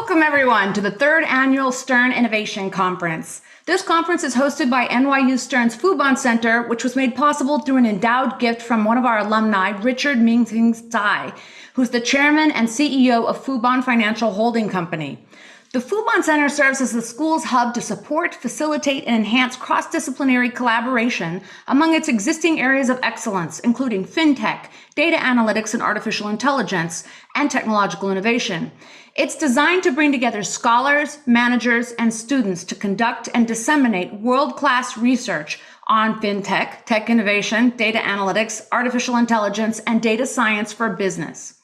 Welcome, everyone, to the third annual Stern Innovation Conference. This conference is hosted by NYU Stern's Fubon Center, which was made possible through an endowed gift from one of our alumni, Richard Ming-Ting Tsai, who's the chairman and CEO of Fubon Financial Holding Company. The Fubon Center serves as the school's hub to support, facilitate, and enhance cross-disciplinary collaboration among its existing areas of excellence, including fintech, data analytics and artificial intelligence, and technological innovation. It's designed to bring together scholars, managers, and students to conduct and disseminate world-class research on fintech, tech innovation, data analytics, artificial intelligence, and data science for business.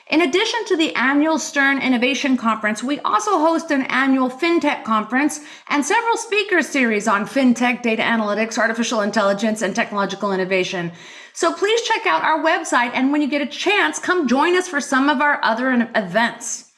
In addition to the annual Stern Innovation Conference, we also host an annual FinTech conference and several speaker series on fintech, data analytics, artificial intelligence, and technological innovation. So please check out our website, and when you get a chance, come join us for some of our other events.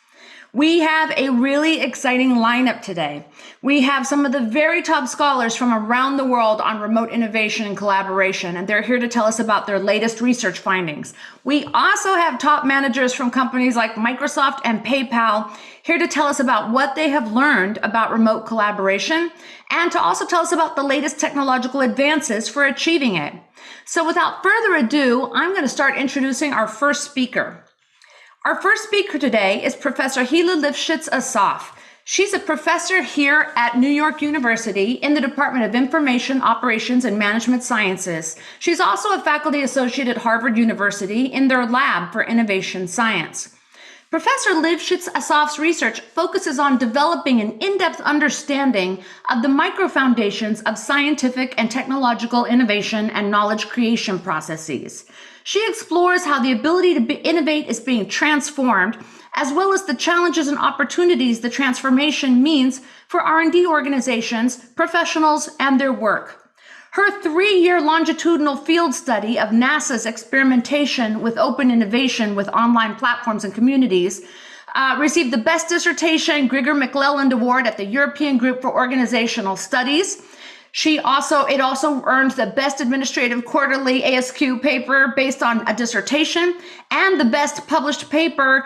We have a really exciting lineup today. We have some of the very top scholars from around the world on remote innovation and collaboration, and they're here to tell us about their latest research findings. We also have top managers from companies like Microsoft and PayPal here to tell us about what they have learned about remote collaboration and to also tell us about the latest technological advances for achieving it. So without further ado, I'm going to start introducing our first speaker. Our first speaker today is Professor Hila Lifshitz-Assaf. She's a professor here at New York University in the Department of Information Operations and Management Sciences. She's also a faculty associate at Harvard University in their lab for innovation science. Professor Lifshitz-Assaf's research focuses on developing an in-depth understanding of the micro-foundations of scientific and technological innovation and knowledge creation processes. She explores how the ability to innovate is being transformed, as well as the challenges and opportunities the transformation means for R&D organizations, professionals, and their work. Her 3-year longitudinal field study of NASA's experimentation with open innovation with online platforms and communities received the Best Dissertation Grigor McClelland Award at the European Group for Organizational Studies. It also earned the Best Administrative Quarterly ASQ paper based on a dissertation and the Best Published Paper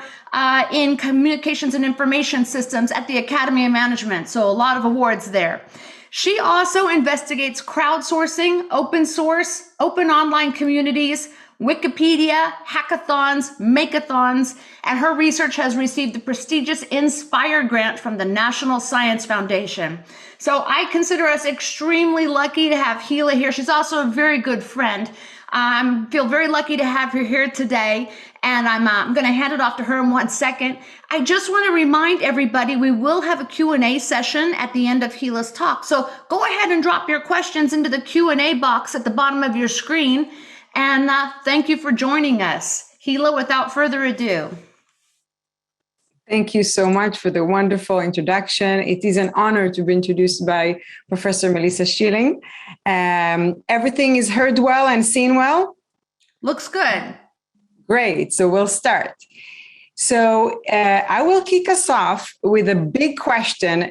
in Communications and Information Systems at the Academy of Management. So a lot of awards there. She also investigates crowdsourcing, open source, open online communities, Wikipedia, hackathons, makeathons, and her research has received the prestigious Inspire grant from the National Science Foundation. So I consider us extremely lucky to have Hila here. She's also a very good friend. I feel very lucky to have her here today, and I'm going to hand it off to her in 1 second. I just want to remind everybody we will have a Q&A session at the end of Hila's talk. So go ahead and drop your questions into the Q&A box at the bottom of your screen. And thank you for joining us. Hila, without further ado. Thank you so much for the wonderful introduction. It is an honor to be introduced by Professor Melissa Schilling. Everything is heard well and seen well? Looks good. Great, so we'll start. So I will kick us off with a big question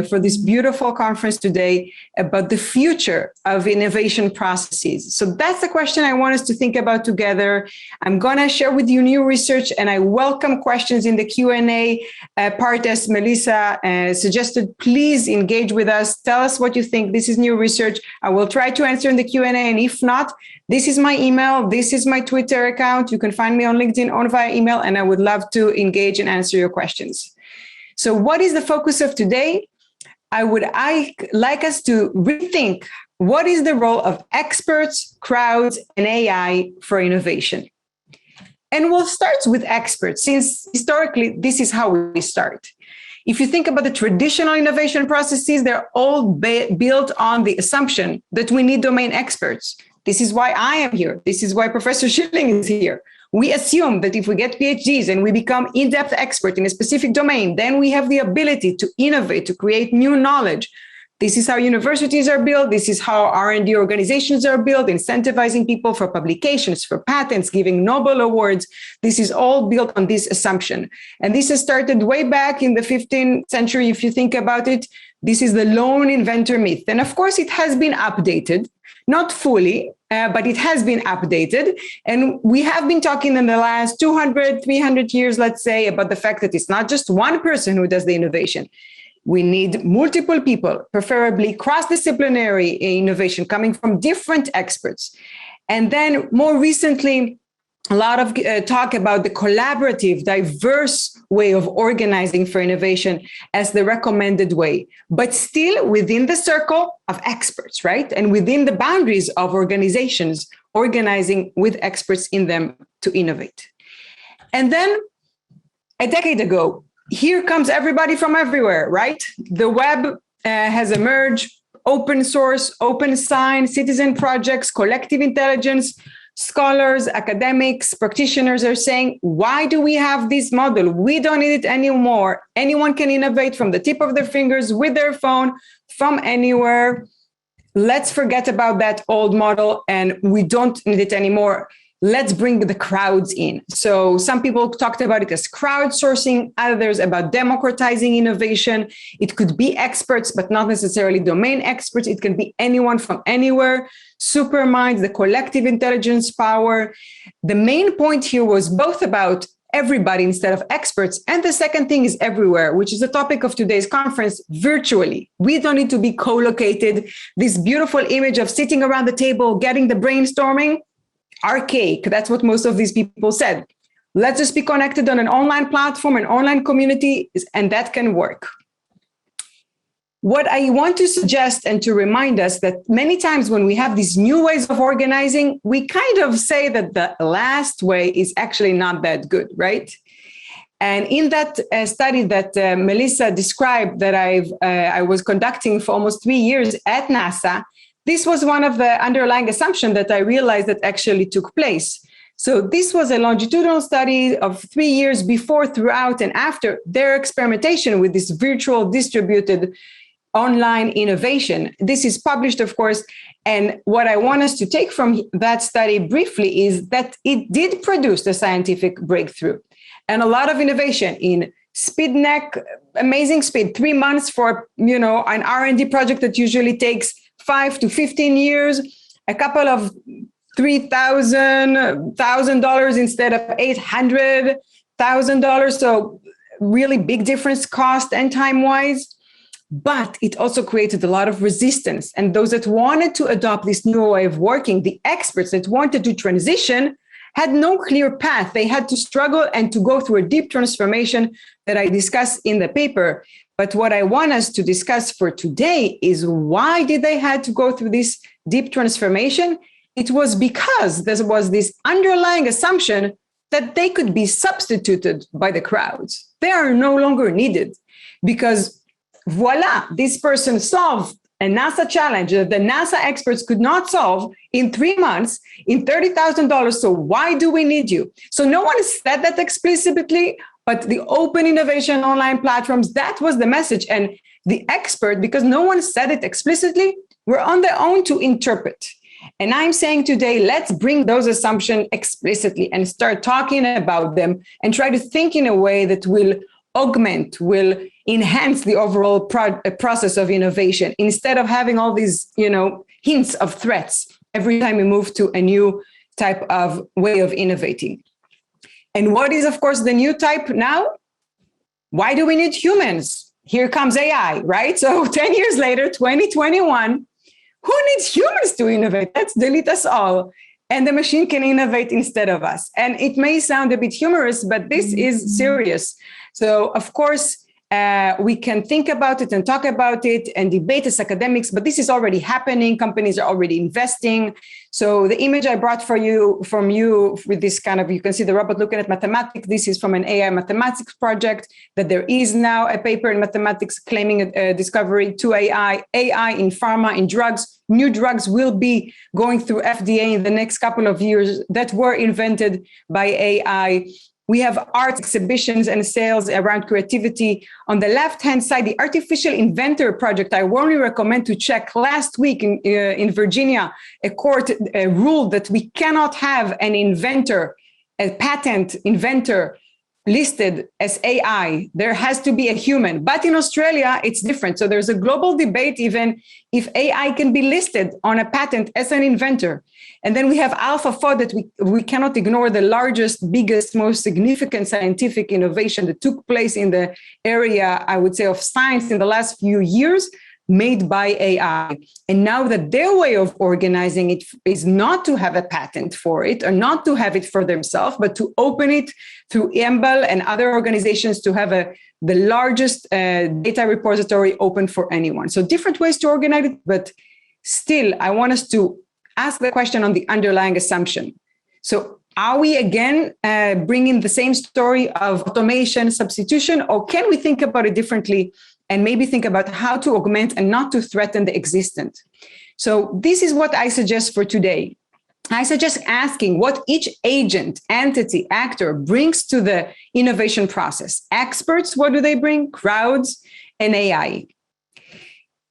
for this beautiful conference today about the future of innovation processes. So that's the question I want us to think about together. I'm going to share with you new research, and I welcome questions in the Q&A part, as Melissa suggested. Please engage with us. Tell us what you think. This is new research. I will try to answer in the Q&A, and if not, this is my email. This is my Twitter account. You can find me on LinkedIn or via email, and I would love to engage and answer your questions. So what is the focus of today? I like us to rethink what is the role of experts, crowds, and AI for innovation. And we'll start with experts, since historically, this is how we start. If you think about the traditional innovation processes, they're all built on the assumption that we need domain experts. This is why I am here. This is why Professor Schilling is here. We assume that if we get PhDs and we become in-depth expert in a specific domain, then we have the ability to innovate, to create new knowledge. This is how universities are built. This is how R&D organizations are built, incentivizing people for publications, for patents, giving Nobel Awards. This is all built on this assumption. And this has started way back in the 15th century. If you think about it, this is the lone inventor myth. And of course, it has been updated, not fully, but it has been updated. And we have been talking in the last 200, 300 years, let's say, about the fact that it's not just one person who does the innovation. We need multiple people, preferably cross-disciplinary innovation coming from different experts. And then more recently, a lot of talk about the collaborative, diverse way of organizing for innovation as the recommended way, but still within the circle of experts, right? And within the boundaries of organizations, organizing with experts in them to innovate. And then a decade ago, here comes everybody from everywhere, right? The web has emerged, open source, open science, citizen projects, collective intelligence. Scholars, academics, practitioners are saying, why do we have this model? We don't need it anymore. Anyone can innovate from the tip of their fingers with their phone from anywhere. Let's forget about that old model and we don't need it anymore. Let's bring the crowds in. So some people talked about it as crowdsourcing, others about democratizing innovation. It could be experts, but not necessarily domain experts. It can be anyone from anywhere. Superminds, the collective intelligence power. The main point here was both about everybody instead of experts. And the second thing is everywhere, which is the topic of today's conference, virtually. We don't need to be co-located. This beautiful image of sitting around the table, getting the brainstorming, archaic. That's what most of these people said. Let's just be connected on an online platform, an online community, and that can work. What I want to suggest and to remind us that many times when we have these new ways of organizing, we kind of say that the last way is actually not that good, right? And in that study that Melissa described that I was conducting for almost 3 years at NASA, this was one of the underlying assumptions that I realized that actually took place. So this was a longitudinal study of 3 years before, throughout, and after their experimentation with this virtual distributed online innovation. This is published, of course. And what I want us to take from that study briefly is that it did produce a scientific breakthrough and a lot of innovation in speedneck, amazing speed, 3 months for, an R&D project that usually takes 5 to 15 years, a couple of $3,000 instead of $800,000. So really big difference cost and time-wise. But it also created a lot of resistance. And those that wanted to adopt this new way of working, the experts that wanted to transition, had no clear path. They had to struggle and to go through a deep transformation that I discuss in the paper. But what I want us to discuss for today is why did they had to go through this deep transformation? It was because there was this underlying assumption that they could be substituted by the crowds. They are no longer needed because voila, this person solved a NASA challenge that the NASA experts could not solve in 3 months in $30,000. So why do we need you? So no one said that explicitly, but the open innovation online platforms, that was the message. And the expert, because no one said it explicitly, were on their own to interpret. And I'm saying today, let's bring those assumptions explicitly and start talking about them and try to think in a way that will augment, will enhance the overall process of innovation instead of having all these, hints of threats every time we move to a new type of way of innovating. And what is, of course, the new type now? Why do we need humans? Here comes AI, right? So 10 years later, 2021, who needs humans to innovate? Let's delete us all. And the machine can innovate instead of us. And it may sound a bit humorous, but this is serious. So, of course, we can think about it and talk about it and debate as academics, but this is already happening. Companies are already investing. So the image I brought from you with this kind of, you can see the robot looking at mathematics. This is from an AI mathematics project that there is now a paper in mathematics claiming a discovery to AI in pharma, in drugs. New drugs will be going through FDA in the next couple of years that were invented by AI. We have art exhibitions and sales around creativity. On the left-hand side, the Artificial Inventor Project, I warmly recommend to check. Last week in Virginia, a court ruled that we cannot have an inventor, a patent inventor, listed as AI, there has to be a human. But in Australia, it's different. So there's a global debate even if AI can be listed on a patent as an inventor. And then we have AlphaFold that we cannot ignore, the largest, biggest, most significant scientific innovation that took place in the area, I would say, of science in the last few years, made by AI. And now that their way of organizing it is not to have a patent for it or not to have it for themselves, but to open it through EMBL and other organizations to have the largest data repository open for anyone. So different ways to organize it, but still, I want us to ask the question on the underlying assumption. So are we again bringing the same story of automation, substitution, or can we think about it differently and maybe think about how to augment and not to threaten the existent? So this is what I suggest for today. I suggest asking what each agent, entity, actor brings to the innovation process. Experts, what do they bring? Crowds, and AI.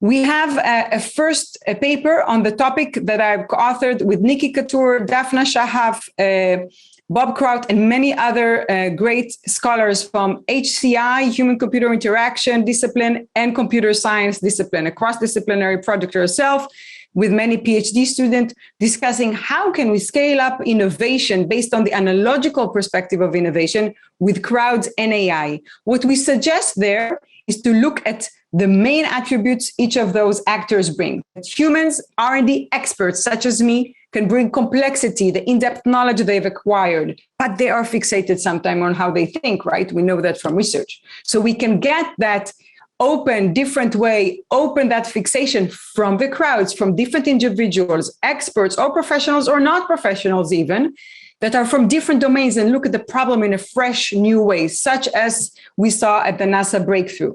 We have a paper on the topic that I've authored with Nikki Couture, Daphna Shahaf, Bob Kraut, and many other great scholars from HCI, human-computer interaction discipline, and computer science discipline, a cross-disciplinary project yourself, with many PhD students discussing how can we scale up innovation based on the analogical perspective of innovation with crowds and AI. What we suggest there is to look at the main attributes each of those actors bring. Humans, R&D experts such as me, can bring complexity, the in-depth knowledge they've acquired, but they are fixated sometimes on how they think, right? We know that from research. So we can get that open, different way, open that fixation from the crowds, from different individuals, experts or professionals or not professionals even, that are from different domains and look at the problem in a fresh, new way, such as we saw at the NASA breakthrough.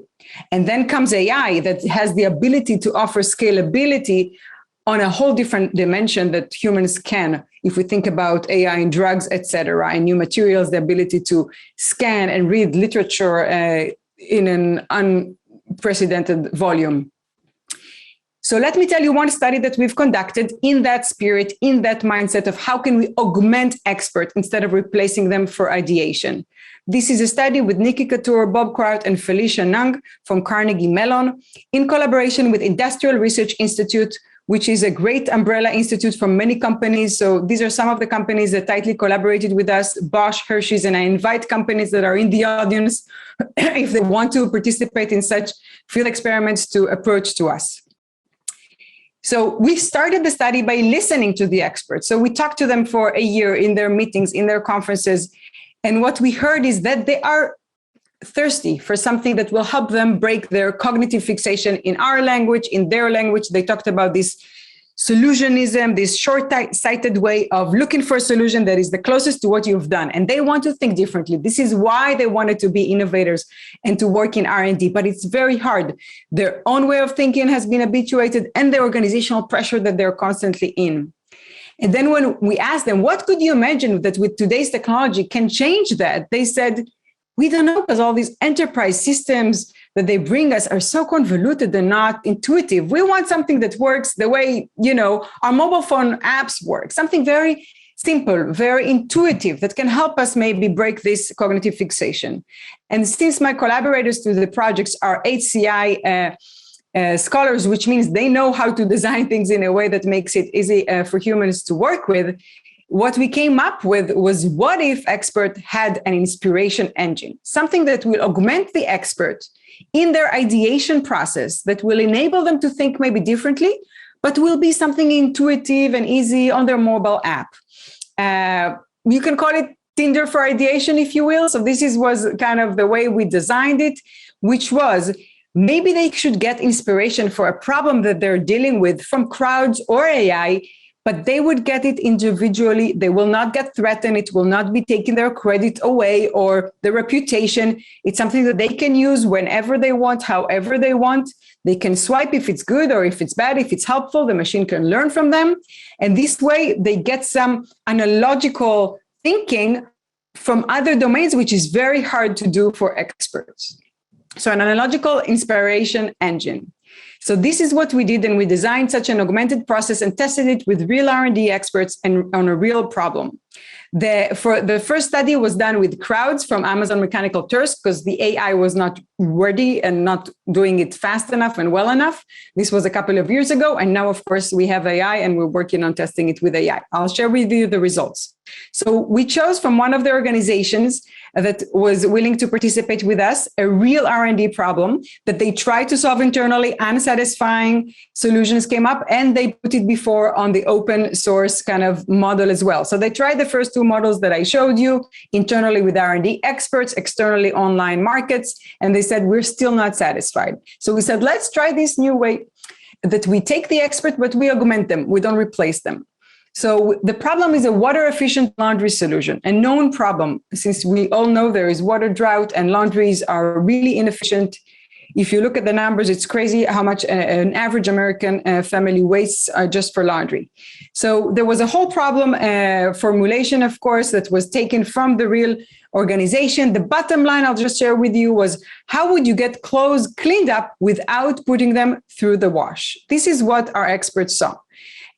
And then comes AI that has the ability to offer scalability on a whole different dimension that humans can, if we think about AI in drugs, et cetera, and new materials, the ability to scan and read literature in an unprecedented volume. So let me tell you one study that we've conducted in that spirit, in that mindset of how can we augment experts instead of replacing them for ideation. This is a study with Nikki Couture, Bob Kraut, and Felicia Nung from Carnegie Mellon in collaboration with Industrial Research Institute, which is a great umbrella institute from many companies. So these are some of the companies that tightly collaborated with us, Bosch, Hershey's, and I invite companies that are in the audience, if they want to participate in such field experiments, to approach to us. So we started the study by listening to the experts. So we talked to them for a year in their meetings, in their conferences. And what we heard is that they are thirsty for something that will help them break their cognitive fixation in our language, in their language. They talked about this solutionism, this short-sighted way of looking for a solution that is the closest to what you've done. And they want to think differently. This is why they wanted to be innovators and to work in R&D, but it's very hard. Their own way of thinking has been habituated and the organizational pressure that they're constantly in. And then when we asked them, what could you imagine that with today's technology can change that? They said, we don't know, because all these enterprise systems that they bring us are so convoluted and not intuitive. We want something that works the way, our mobile phone apps work, something very simple, very intuitive that can help us maybe break this cognitive fixation. And since my collaborators to the projects are HCI scholars, which means they know how to design things in a way that makes it easy for humans to work with, what we came up with was, what if expert had an inspiration engine, something that will augment the expert in their ideation process, that will enable them to think maybe differently, but will be something intuitive and easy on their mobile app. You can call it Tinder for ideation, if you will. So this was kind of the way we designed it, which was maybe they should get inspiration for a problem that they're dealing with from crowds or AI, but they would get it individually. They will not get threatened. It will not be taking their credit away or their reputation. It's something that they can use whenever they want, however they want. They can swipe if it's good or if it's bad. If it's helpful, the machine can learn from them. And this way, they get some analogical thinking from other domains, which is very hard to do for experts. So an analogical inspiration engine. So this is what we did, and we designed such an augmented process and tested it with real R&D experts and on a real problem. The first study was done with crowds from Amazon Mechanical Turks because the AI was not worthy and not doing it fast enough and well enough. This was a couple of years ago. And now, of course, we have AI and we're working on testing it with AI. I'll share with you the results. So we chose from one of the organizations that was willing to participate with us a real R&D problem that they tried to solve internally. Unsatisfying solutions came up, and they put it before on the open source kind of model as well. So they tried the first two models that I showed you internally with R&D experts, externally online markets, and they said, we're still not satisfied. So we said, let's try this new way that we take the expert, but we augment them. We don't replace them. So the problem is a water-efficient laundry solution, a known problem, since we all know there is water drought and laundries are really inefficient. If you look at the numbers, it's crazy how much an average American family wastes just for laundry. So there was a whole problem formulation, of course, that was taken from the real organization. The bottom line I'll just share with you was, how would you get clothes cleaned up without putting them through the wash? This is what our experts saw.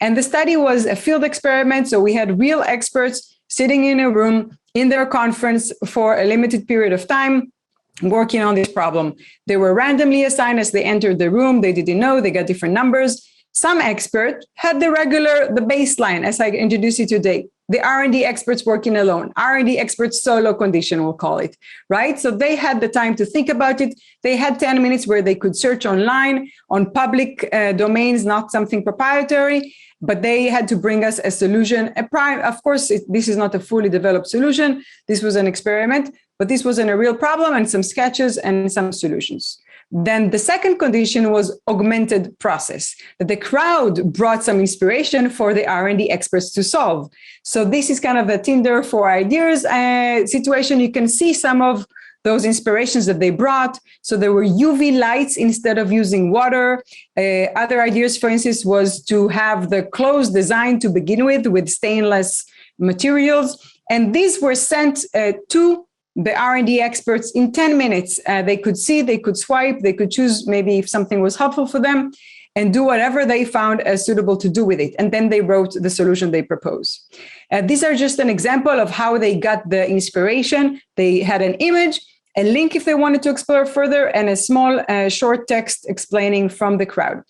And the study was a field experiment. So we had real experts sitting in a room in their conference for a limited period of time, working on this problem. They were randomly assigned as they entered the room. They didn't know, they got different numbers. Some expert had the baseline, as I introduced you today. The R&D experts working alone, R&D experts solo condition, we'll call it, right? So they had the time to think about it. They had 10 minutes where they could search online on public domains, not something proprietary, but they had to bring us a solution. Of course, this is not a fully developed solution. This was an experiment, but this wasn't a real problem, and some sketches and some solutions. Then the second condition was augmented process, that the crowd brought some inspiration for the R&D experts to solve. So this is kind of a Tinder for ideas situation. You can see some of those inspirations that they brought. So there were UV lights instead of using water. Other ideas, for instance, was to have the clothes designed to begin with stainless materials. And these were sent to the R&D experts in 10 minutes. They could see, they could swipe, they could choose maybe if something was helpful for them and do whatever they found as suitable to do with it. And then they wrote the solution they propose. These are just an example of how they got the inspiration. They had an image, a link if they wanted to explore further, and a small short text explaining from the crowd.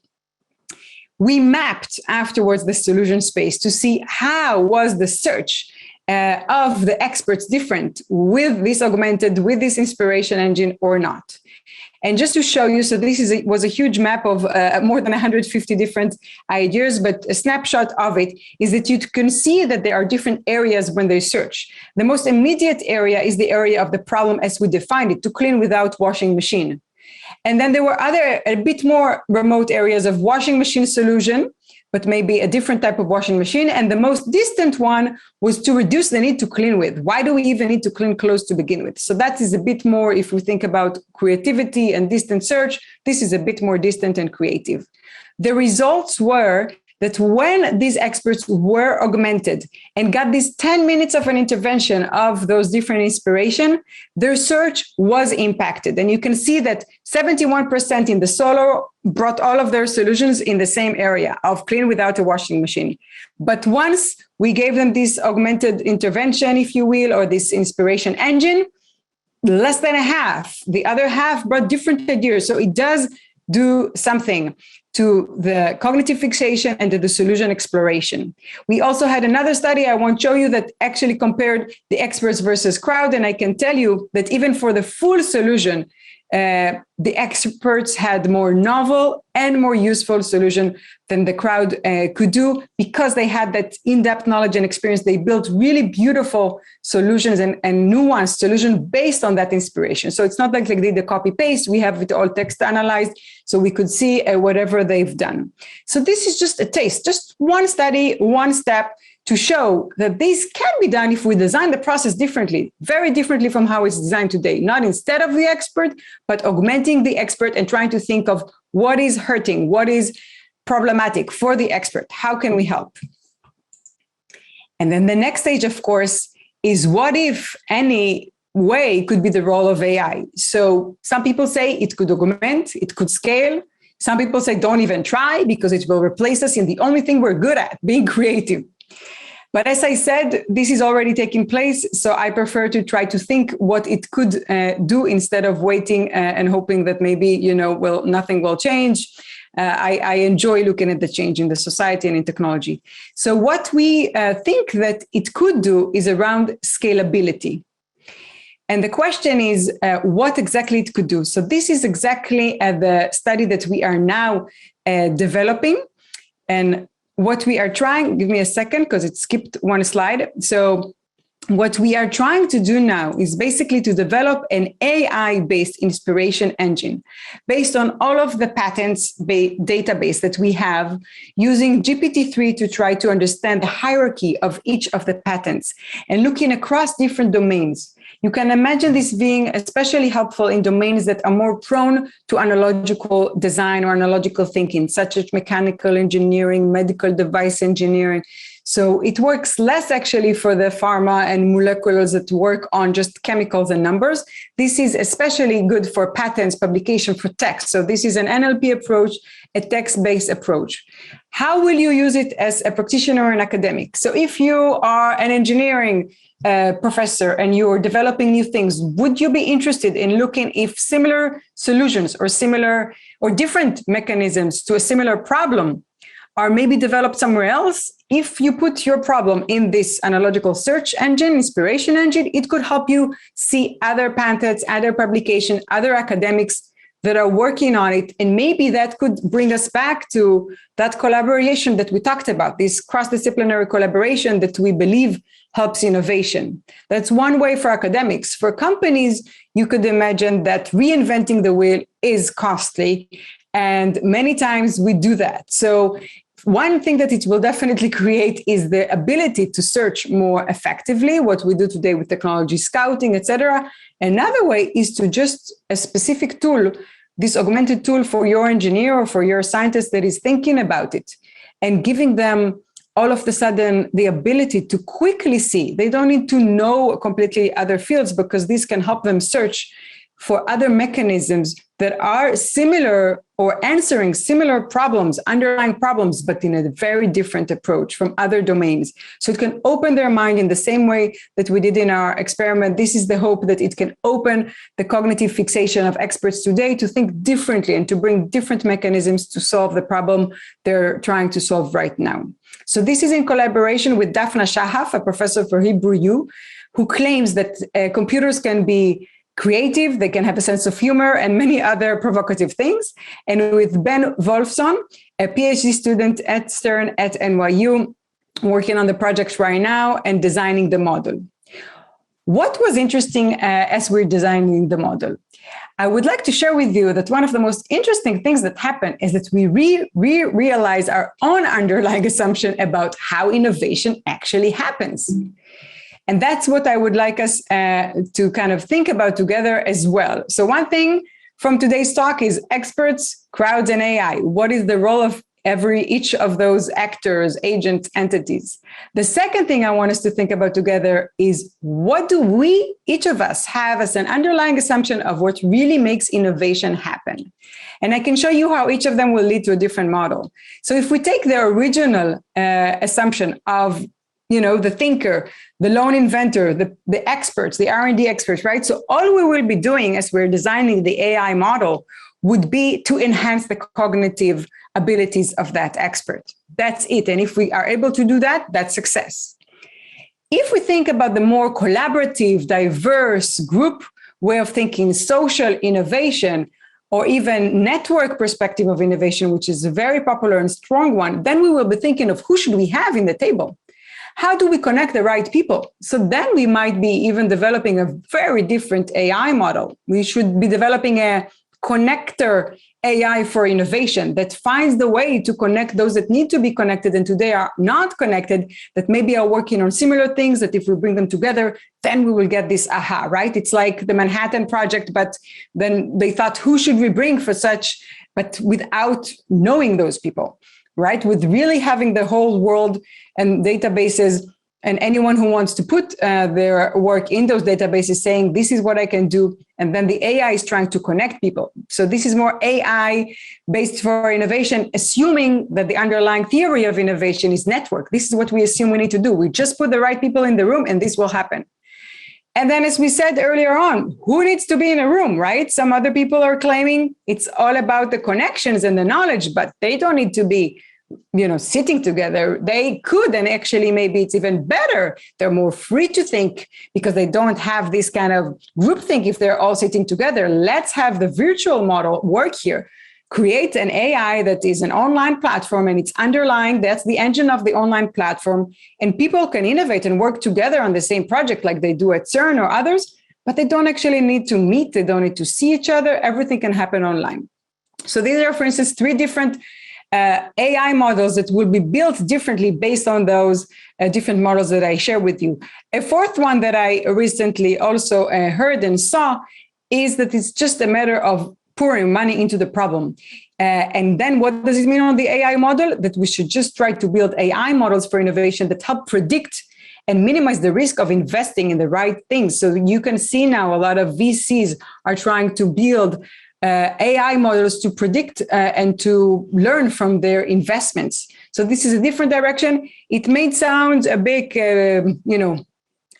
We mapped afterwards the solution space to see how was the search of the experts different with this augmented, with this inspiration engine or not. And just to show you, so this was a huge map of more than 150 different ideas, but a snapshot of it is that you can see that there are different areas when they search. The most immediate area is the area of the problem as we defined it, to clean without washing machine. And then there were other, a bit more remote areas of washing machine solution, but maybe a different type of washing machine. And the most distant one was to reduce the need to clean with. Why do we even need to clean clothes to begin with? So that is a bit more, if we think about creativity and distant search, this is a bit more distant and creative. The results were that when these experts were augmented and got these 10 minutes of an intervention of those different inspiration, their search was impacted. And you can see that 71% in the solo brought all of their solutions in the same area of clean without a washing machine. But once we gave them this augmented intervention, if you will, or this inspiration engine, less than a half, the other half brought different ideas. So it does do something to the cognitive fixation and to the solution exploration. We also had another study I won't show you that actually compared the experts versus crowd. And I can tell you that even for the full solution, the experts had more novel and more useful solution than the crowd could do, because they had that in-depth knowledge and experience. They built really beautiful solutions and nuanced solution based on that inspiration. So it's not like they did the copy paste. We have it all text analyzed, so we could see whatever they've done. So this is just a taste, just one study, one step to show that this can be done if we design the process differently, very differently from how it's designed today, not instead of the expert, but augmenting the expert and trying to think of what is hurting, what is problematic for the expert. How can we help? And then the next stage, of course, is what if any way could be the role of AI? So some people say it could augment, it could scale. Some people say, don't even try because it will replace us in the only thing we're good at, being creative. But as I said, this is already taking place. So I prefer to try to think what it could do instead of waiting and hoping that maybe, nothing will change. I enjoy looking at the change in the society and in technology. So what we think that it could do is around scalability. And the question is what exactly it could do. So this is exactly the study that we are now developing. And what we are trying, give me a second because it skipped one slide. So what we are trying to do now is basically to develop an AI-based inspiration engine based on all of the patents database that we have, using GPT-3 to try to understand the hierarchy of each of the patents and looking across different domains. You can imagine this being especially helpful in domains that are more prone to analogical design or analogical thinking, such as mechanical engineering, medical device engineering. So it works less actually for the pharma and moleculars that work on just chemicals and numbers. This is especially good for patents, publication, for text. So this is an NLP approach, a text-based approach. How will you use it as a practitioner or an academic? So if you are an engineering professor and you're developing new things, would you be interested in looking if similar solutions or similar or different mechanisms to a similar problem are maybe developed somewhere else? If you put your problem in this analogical search engine, inspiration engine, it could help you see other patents, other publications, other academics that are working on it. And maybe that could bring us back to that collaboration that we talked about, this cross-disciplinary collaboration that we believe helps innovation. That's one way for academics. For companies, you could imagine that reinventing the wheel is costly. And many times we do that. So one thing that it will definitely create is the ability to search more effectively, what we do today with technology scouting, etc. Another way is to just a specific tool, this augmented tool for your engineer or for your scientist that is thinking about it, and giving them all of a sudden the ability to quickly see. They don't need to know completely other fields, because this can help them search for other mechanisms that are similar or answering similar problems, underlying problems, but in a very different approach from other domains. So it can open their mind in the same way that we did in our experiment. This is the hope, that it can open the cognitive fixation of experts today to think differently and to bring different mechanisms to solve the problem they're trying to solve right now. So this is in collaboration with Daphna Shahaf, a professor for Hebrew U, who claims that computers can be creative, they can have a sense of humor, and many other provocative things. And with Ben Wolfson, a PhD student at Stern at NYU, working on the project right now and designing the model. What was interesting as we're designing the model? I would like to share with you that one of the most interesting things that happened is that we realize our own underlying assumption about how innovation actually happens. And that's what I would like us to kind of think about together as well. So one thing from today's talk is experts, crowds, and AI. What is the role of each of those actors, agents, entities? The second thing I want us to think about together is, what do we, each of us, have as an underlying assumption of what really makes innovation happen? And I can show you how each of them will lead to a different model. So if we take the original assumption of the thinker, the lone inventor, the experts, the R&D experts, right? So all we will be doing as we're designing the AI model would be to enhance the cognitive abilities of that expert. That's it. And if we are able to do that, that's success. If we think about the more collaborative, diverse group way of thinking, social innovation, or even network perspective of innovation, which is a very popular and strong one, then we will be thinking of who should we have in the table? How do we connect the right people? So then we might be even developing a very different AI model. We should be developing a connector AI for innovation that finds the way to connect those that need to be connected and today are not connected, that maybe are working on similar things, that if we bring them together, then we will get this aha, right? It's like the Manhattan Project, but then they thought, who should we bring for such, but without knowing those people, right? With really having the whole world and databases and anyone who wants to put their work in those databases saying, this is what I can do And then the AI is trying to connect people. So this is more AI based for innovation, assuming that the underlying theory of innovation is network. This is what we assume we need to do. We just put the right people in the room and this will happen. And then, as we said earlier on, who needs to be in a room, right? Some other people are claiming it's all about the connections and the knowledge, but they don't need to be, sitting together. They could, and actually maybe it's even better. They're more free to think because they don't have this kind of groupthink if they're all sitting together. Let's have the virtual model work here. Create an AI that is an online platform and it's underlying, that's the engine of the online platform. And people can innovate and work together on the same project like they do at CERN or others, but they don't actually need to meet. They don't need to see each other. Everything can happen online. So these are, for instance, 3 different AI models that will be built differently based on those different models that I share with you. A 4th one that I recently also heard and saw is that it's just a matter of pouring money into the problem. And then what does it mean on the AI model? That we should just try to build AI models for innovation that help predict and minimize the risk of investing in the right things. So you can see now a lot of VCs are trying to build AI models to predict and to learn from their investments. So this is a different direction. It may sound a bit,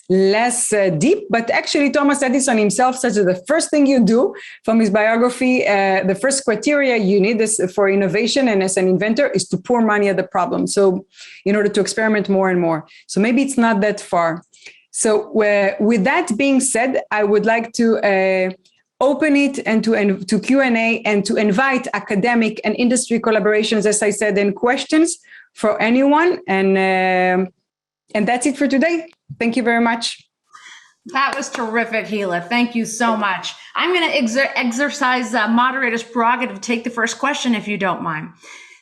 less deep, but actually Thomas Edison himself says that the first thing you do from his biography, the first criteria you need is for innovation and as an inventor is to pour money at the problem. So in order to experiment more and more. So maybe it's not that far. So with that being said, I would like to open it and to Q&A and to invite academic and industry collaborations, as I said, and questions for anyone. And that's it for today. Thank you very much. That was terrific, Hila. Thank you so much. I'm going to exercise moderator's prerogative to take the first question, if you don't mind.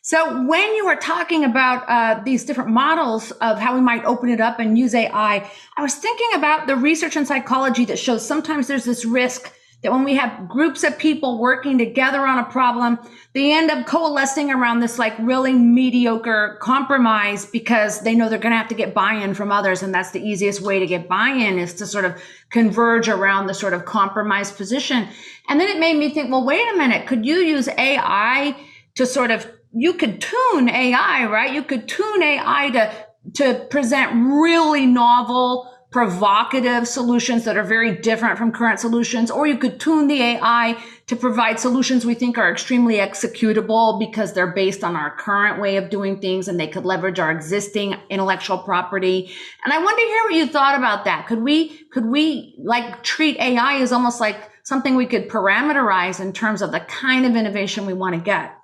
So when you were talking about these different models of how we might open it up and use AI, I was thinking about the research in psychology that shows sometimes there's this risk that when we have groups of people working together on a problem, they end up coalescing around this like really mediocre compromise because they know they're going to have to get buy-in from others. And that's the easiest way to get buy-in is to sort of converge around the sort of compromise position. And then it made me think, well, wait a minute, could you use AI to sort of, you could tune AI, right? You could tune AI to present really novel, provocative solutions that are very different from current solutions, or you could tune the AI to provide solutions we think are extremely executable because they're based on our current way of doing things and they could leverage our existing intellectual property. And I wanted to hear what you thought about that. Could we like treat AI as almost like something we could parameterize in terms of the kind of innovation we want to get?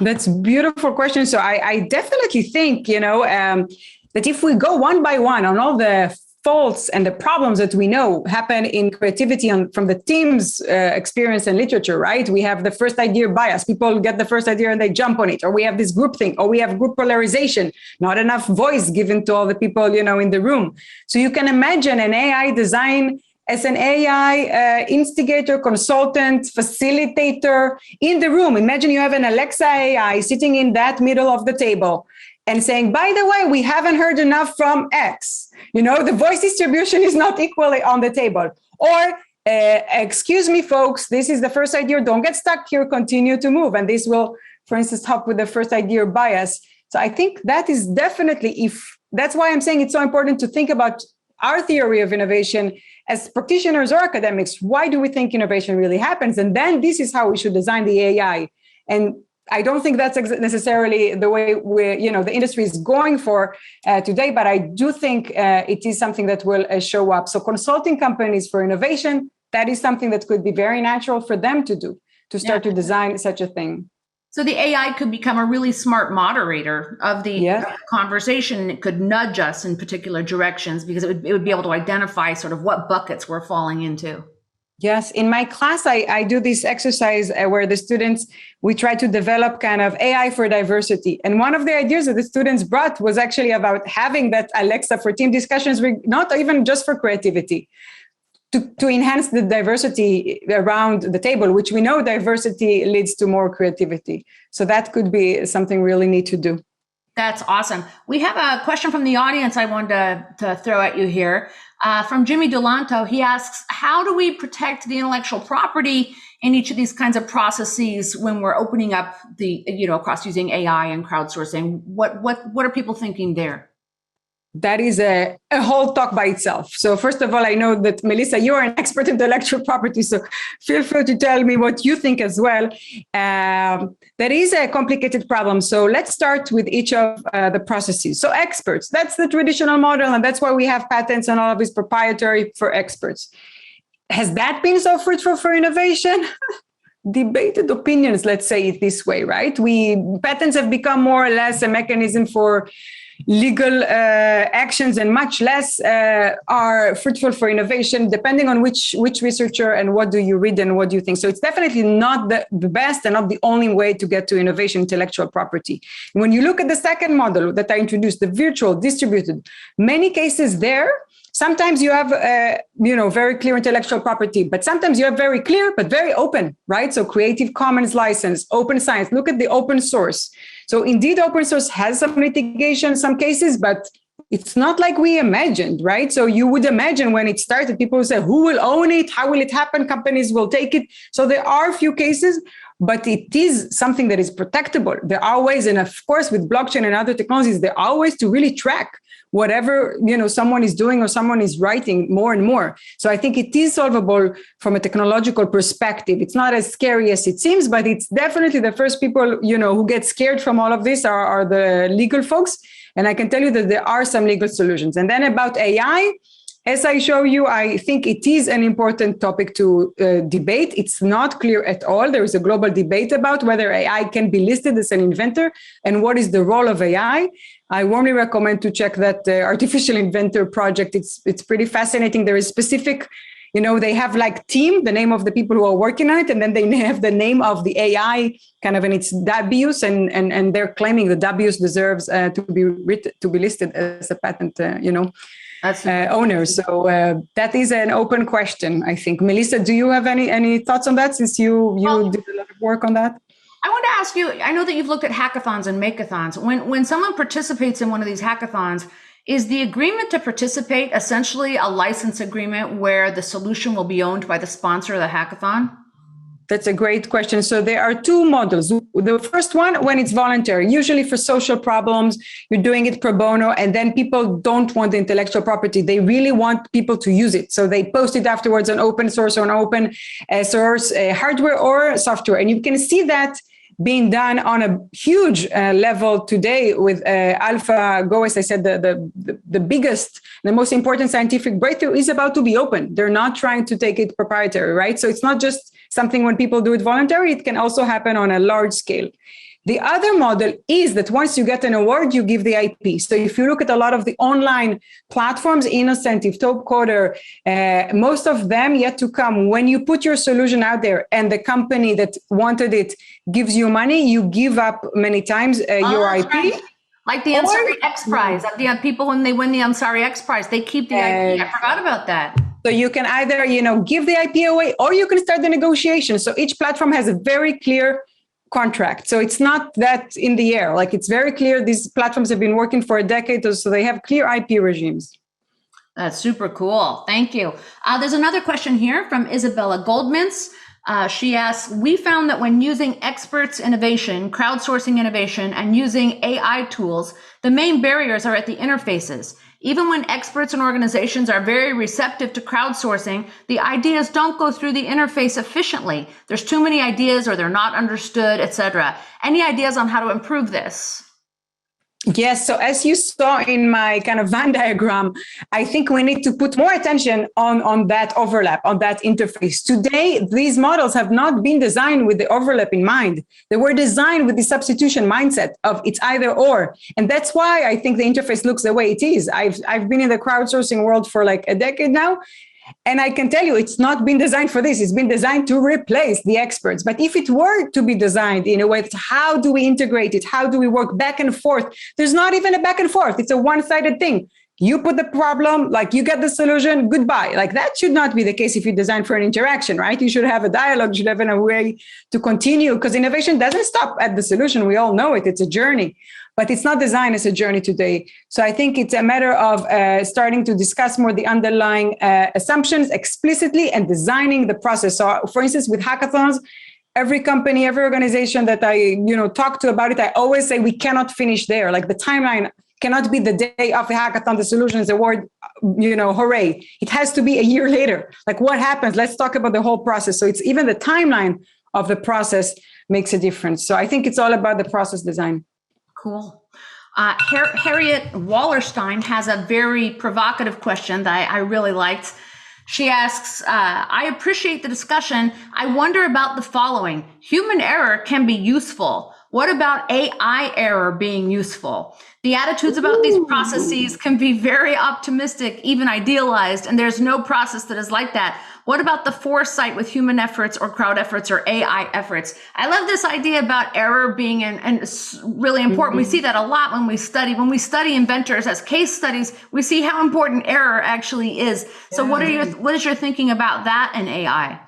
That's a beautiful question. So I definitely think, that if we go one by one on all the faults and the problems that we know happen in creativity from the team's experience and literature, right? We have the first idea bias. People get the first idea and they jump on it. Or we have this group thing, or we have group polarization, not enough voice given to all the people, in the room. So you can imagine an AI design as an AI instigator, consultant, facilitator in the room. Imagine you have an Alexa AI sitting in that middle of the table and saying, by the way, we haven't heard enough from X. The voice distribution is not equally on the table. Or, excuse me, folks, this is the first idea. Don't get stuck here. Continue to move. And this will, for instance, help with the first idea bias. So I think that is definitely, that's why I'm saying it's so important to think about our theory of innovation as practitioners or academics. Why do we think innovation really happens? And then this is how we should design the AI. And I don't think that's necessarily the way the industry is going for today, but I do think it is something that will show up. So consulting companies for innovation, that is something that could be very natural for them to do, to start to design such a thing. So the AI could become a really smart moderator of the conversation, and it could nudge us in particular directions because it would be able to identify sort of what buckets we're falling into. Yes. In my class, I do this exercise where the students, we try to develop kind of AI for diversity. And one of the ideas that the students brought was actually about having that Alexa for team discussions, not even just for creativity, to enhance the diversity around the table, which we know diversity leads to more creativity. So that could be something really neat to do. That's awesome. We have a question from the audience I wanted to throw at you here. From Jimmy Delanto, he asks, how do we protect the intellectual property in each of these kinds of processes when we're opening up across using AI and crowdsourcing? What are people thinking there? That is a whole talk by itself. So first of all, I know that, Melissa, you are an expert in intellectual property, so feel free to tell me what you think as well. That is a complicated problem. So let's start with each of the processes. So experts, that's the traditional model, and that's why we have patents and all of this proprietary for experts. Has that been so fruitful for innovation? Debated opinions, let's say it this way, right? Patents have become more or less a mechanism for legal actions, and much less are fruitful for innovation, depending on which researcher and what do you read and what do you think. So it's definitely not the best and not the only way to get to innovation, intellectual property. When you look at the second model that I introduced, the virtual distributed, many cases there, sometimes you have, very clear intellectual property, but sometimes you have very clear, but very open, right? So Creative Commons license, open science, look at the open source. So indeed, open source has some litigation in some cases, but it's not like we imagined, right? So you would imagine when it started, people would say, who will own it? How will it happen? Companies will take it. So there are a few cases, but it is something that is protectable. There are ways, and of course, with blockchain and other technologies, there are ways to really track whatever someone is doing or someone is writing more and more. So I think it is solvable from a technological perspective. It's not as scary as it seems, but it's definitely the first people who get scared from all of this are the legal folks. And I can tell you that there are some legal solutions. And then about AI, as I show you, I think it is an important topic to debate. It's not clear at all. There is a global debate about whether AI can be listed as an inventor and what is the role of AI. I warmly recommend to check that artificial inventor project. It's pretty fascinating. There is specific, they have like team, the name of the people who are working on it, and then they have the name of the AI kind of, and it's Dabius, and they're claiming the Dabius deserves to be listed as a patent, owner. So that is an open question, I think. Melissa, do you have any thoughts on that, since you did a lot of work on that? I want to ask you, I know that you've looked at hackathons and makeathons. When someone participates in one of these hackathons, is the agreement to participate essentially a license agreement where the solution will be owned by the sponsor of the hackathon? That's a great question. So there are two models. The first one, when it's voluntary, usually for social problems, you're doing it pro bono, and then people don't want the intellectual property. They really want people to use it. So they post it afterwards on open source or on open source hardware or software. And you can see that being done on a huge level today with AlphaGo. As I said, the biggest, the most important scientific breakthrough is about to be open. They're not trying to take it proprietary, right? So it's not just something when people do it voluntary, it can also happen on a large scale. The other model is that once you get an award, you give the IP. So if you look at a lot of the online platforms, Innocentive, Topcoder, most of them yet to come, when you put your solution out there and the company that wanted it gives you money, you give up many times your IP. Right. Like the Ansari X Prize. The people, when they win the Ansari X Prize, they keep the IP. I forgot about that. So you can either, give the IP away, or you can start the negotiation. So each platform has a very clear contract. So it's not that in the air. Like, it's very clear. These platforms have been working for a decade, so they have clear IP regimes. That's super cool. Thank you. There's another question here from Isabella Goldmans. She asks, we found that when using experts innovation, crowdsourcing innovation, and using AI tools, the main barriers are at the interfaces. Even when experts and organizations are very receptive to crowdsourcing, the ideas don't go through the interface efficiently. There's too many ideas, or they're not understood, etc. Any ideas on how to improve this? Yes. So as you saw in my kind of Venn diagram, I think we need to put more attention on that overlap, on that interface. Today, these models have not been designed with the overlap in mind. They were designed with the substitution mindset of it's either or. And that's why I think the interface looks the way it is. I've been in the crowdsourcing world for like a decade now. And I can tell you, it's not been designed for this. It's been designed to replace the experts. But if it were to be designed in a way, how do we integrate it? How do we work back and forth? There's not even a back and forth. It's a one-sided thing. You put the problem, like you get the solution, goodbye. Like that should not be the case if you design for an interaction, right? You should have a dialogue, you should have a way to continue, because innovation doesn't stop at the solution. We all know it, it's a journey, but it's not designed as a journey today. So I think it's a matter of starting to discuss more the underlying assumptions explicitly and designing the process. So for instance, with hackathons, every company, every organization that I talk to about it, I always say we cannot finish there. Like the timeline cannot be the day of the hackathon, the solution is award, hooray. It has to be a year later. Like what happens? Let's talk about the whole process. So it's even the timeline of the process makes a difference. So I think it's all about the process design. Cool. Harriet Wallerstein has a very provocative question that I really liked. She asks, I appreciate the discussion. I wonder about the following. Human error can be useful. What about AI error being useful? The attitudes about these processes can be very optimistic, even idealized, and there's no process that is like that. What about the foresight with human efforts or crowd efforts or AI efforts? I love this idea about error being and it's really important. We see that a lot when we study inventors as case studies. We see how important error actually is. So what is your thinking about that in AI?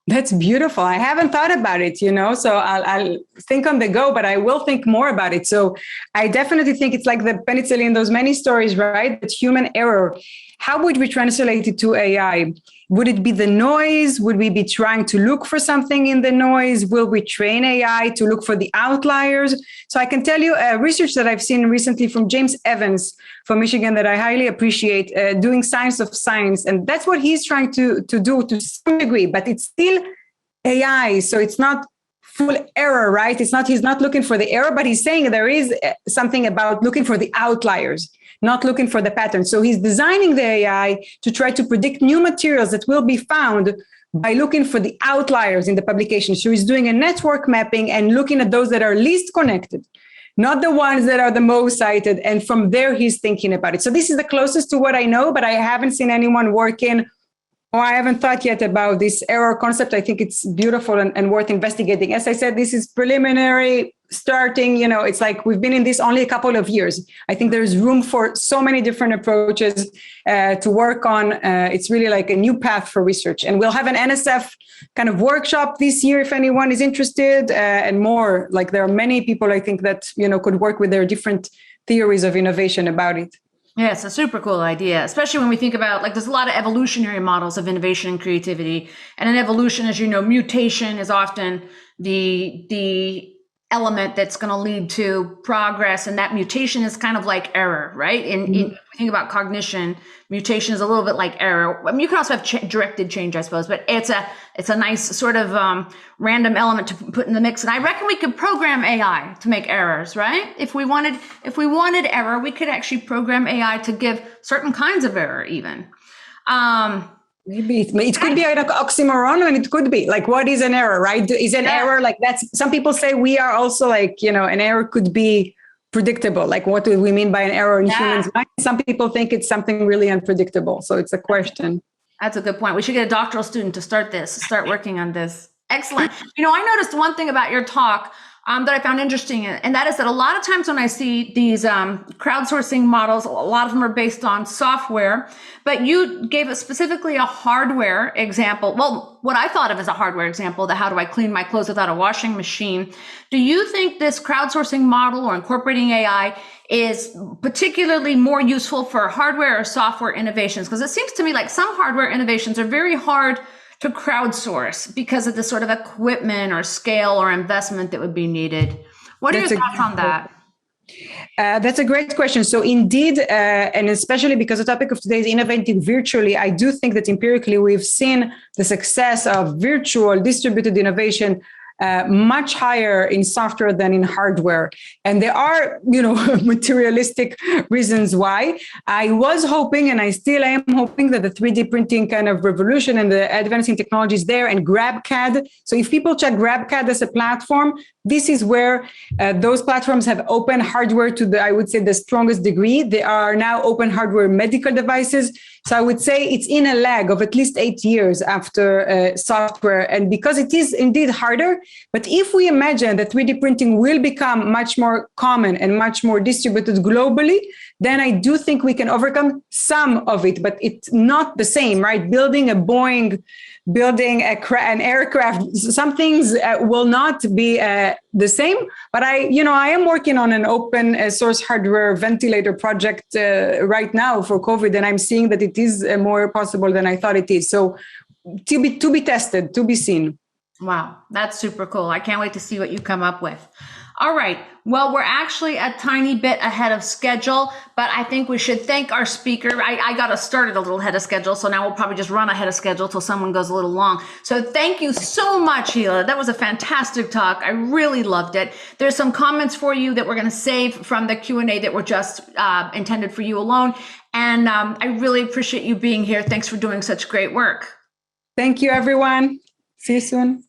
That's beautiful. I haven't thought about it, so I'll think on the go, but I will think more about it. So I definitely think it's like the penicillin, those many stories, right? That human error. How would we translate it to AI? Would it be the noise? Would we be trying to look for something in the noise? Will we train AI to look for the outliers? So I can tell you research that I've seen recently from James Evans from Michigan that I highly appreciate, doing science of science. And that's what he's trying to do to some degree, but it's still AI. So it's not full error, right? He's not looking for the error, but he's saying there is something about looking for the outliers, not looking for the pattern. So he's designing the AI to try to predict new materials that will be found by looking for the outliers in the publication. So he's doing a network mapping and looking at those that are least connected, not the ones that are the most cited. And from there, he's thinking about it. So this is the closest to what I know, but I haven't seen anyone working, or I haven't thought yet about this error concept. I think it's beautiful and worth investigating. As I said, this is preliminary, starting, it's like we've been in this only a couple of years. I think there's room for so many different approaches to work on. It's really like a new path for research. And we'll have an NSF kind of workshop this year if anyone is interested, and more. Like there are many people, I think, that, could work with their different theories of innovation about it. Yeah, it's a super cool idea, especially when we think about, like, there's a lot of evolutionary models of innovation and creativity. And in evolution, as you know, mutation is often the element that's going to lead to progress. And that mutation is kind of like error, right? If we think about cognition, mutation is a little bit like error. I mean, you can also have directed change, I suppose, but it's a nice sort of random element to put in the mix. And I reckon we could program AI to make errors, right? If we wanted error, we could actually program AI to give certain kinds of error even. Maybe it could be an oxymoron, and it could be like, what is an error, right? Is an error like that's, some people say we are also like, an error could be predictable. Like, what do we mean by an error in humans' mind? Some people think it's something really unpredictable. So it's a question. That's a good point. We should get a doctoral student to start working on this. Excellent. I noticed one thing about your talk that I found interesting, and that is that a lot of times when I see these crowdsourcing models, a lot of them are based on software, but you gave us specifically a hardware example. Well, what I thought of as a hardware example, how do I clean my clothes without a washing machine? Do you think this crowdsourcing model or incorporating AI is particularly more useful for hardware or software innovations? Because it seems to me like some hardware innovations are very hard to crowdsource because of the sort of equipment or scale or investment that would be needed. What are your thoughts on that? That's a great question. So indeed, and especially because the topic of today is innovating virtually, I do think that empirically we've seen the success of virtual distributed innovation much higher in software than in hardware. And there are, materialistic reasons why. I was hoping, and I still am hoping, that the 3D printing kind of revolution and the advancing technologies there, and GrabCAD. So if people check GrabCAD as a platform, this is where those platforms have open hardware to I would say, the strongest degree. They are now open hardware medical devices. So I would say it's in a lag of at least 8 years after software. And because it is indeed harder, but if we imagine that 3D printing will become much more common and much more distributed globally, then I do think we can overcome some of it, but it's not the same, right? Building a Boeing, building an aircraft, some things will not be the same. But I am working on an open source hardware ventilator project right now for COVID, and I'm seeing that it is more possible than I thought it is. So to be tested, to be seen. Wow, that's super cool. I can't wait to see what you come up with. All right. Well, we're actually a tiny bit ahead of schedule, but I think we should thank our speaker. I got us started a little ahead of schedule, so now we'll probably just run ahead of schedule till someone goes a little long. So thank you so much, Hila. That was a fantastic talk. I really loved it. There's some comments for you that we're going to save from the Q&A that were just intended for you alone. And I really appreciate you being here. Thanks for doing such great work. Thank you, everyone. See you soon.